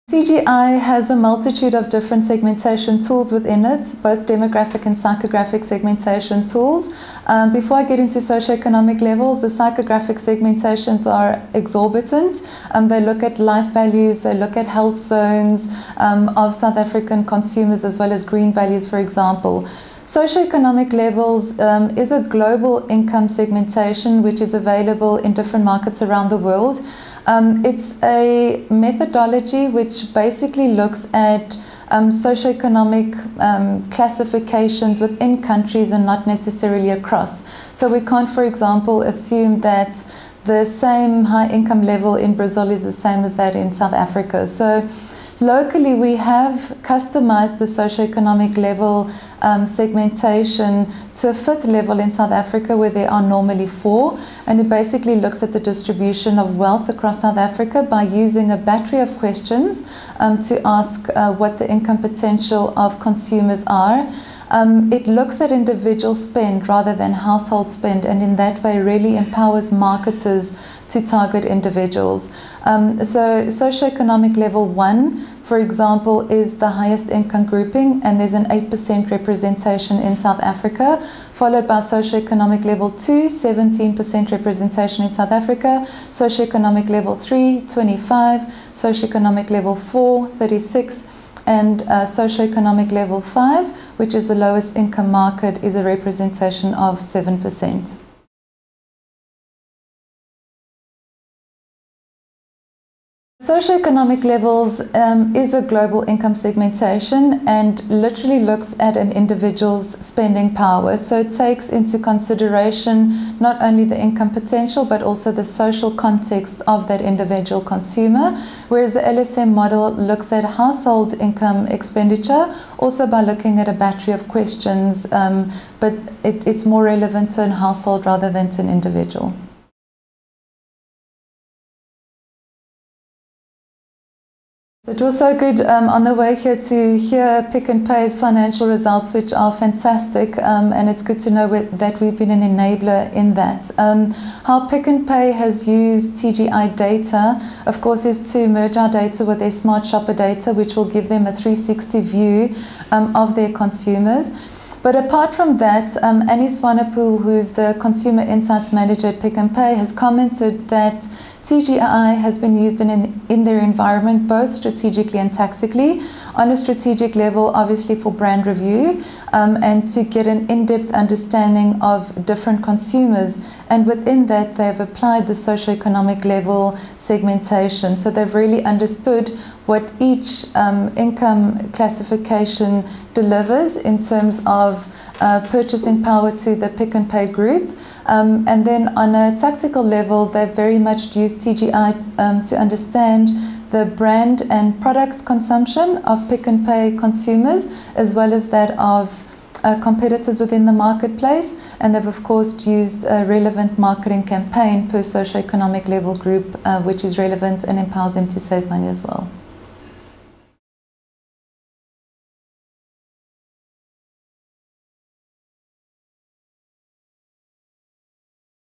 TGI has a multitude of different segmentation tools within it, both demographic and psychographic segmentation tools. Before I get into socioeconomic levels, the psychographic segmentations are exorbitant. They look at life values, they look at health zones of South African consumers, as well as green values, for example. Socio-economic levels is a global income segmentation which is available in different markets around the world. It's a methodology which basically looks at socioeconomic classifications within countries and not necessarily across. So we can't, for example, assume that the same high income level in Brazil is the same as that in South Africa. So locally, we have customized the socioeconomic level segmentation to a 5th level in South Africa, where there are normally 4, and it basically looks at the distribution of wealth across South Africa by using a battery of questions to ask what the income potential of consumers are. It looks at individual spend rather than household spend, and in that way really empowers marketers to target individuals. So socioeconomic level 1, for example, is the highest income grouping, and there's an 8% representation in South Africa, followed by socioeconomic level 2, 17% representation in South Africa, socioeconomic level 3, 25, socioeconomic level 4, 36, and socioeconomic level 5, which is the lowest income market, is a representation of 7%. Socio-economic levels is a global income segmentation and literally looks at an individual's spending power. So it takes into consideration not only the income potential but also the social context of that individual consumer, whereas the LSM model looks at household income expenditure, also by looking at a battery of questions, but it's more relevant to a household rather than to an individual. It was so good on the way here to hear Pick n Pay's financial results, which are fantastic, and it's good to know that we've been an enabler in that. How Pick n Pay has used TGI data, of course, is to merge our data with their smart shopper data, which will give them a 360 view of their consumers. But apart from that, Annie Swanepoel, who's the Consumer Insights Manager at Pick n Pay, has commented that TGI has been used in their environment, both strategically and tactically. On a strategic level, obviously for brand review, and to get an in-depth understanding of different consumers. And within that, they've applied the socioeconomic level segmentation. So they've really understood what each income classification delivers in terms of purchasing power to the Pick n Pay group. And then on a tactical level, they've very much used TGI to understand the brand and product consumption of Pick n Pay consumers, as well as that of competitors within the marketplace. And they've of course used a relevant marketing campaign per socioeconomic level group, which is relevant and empowers them to save money as well.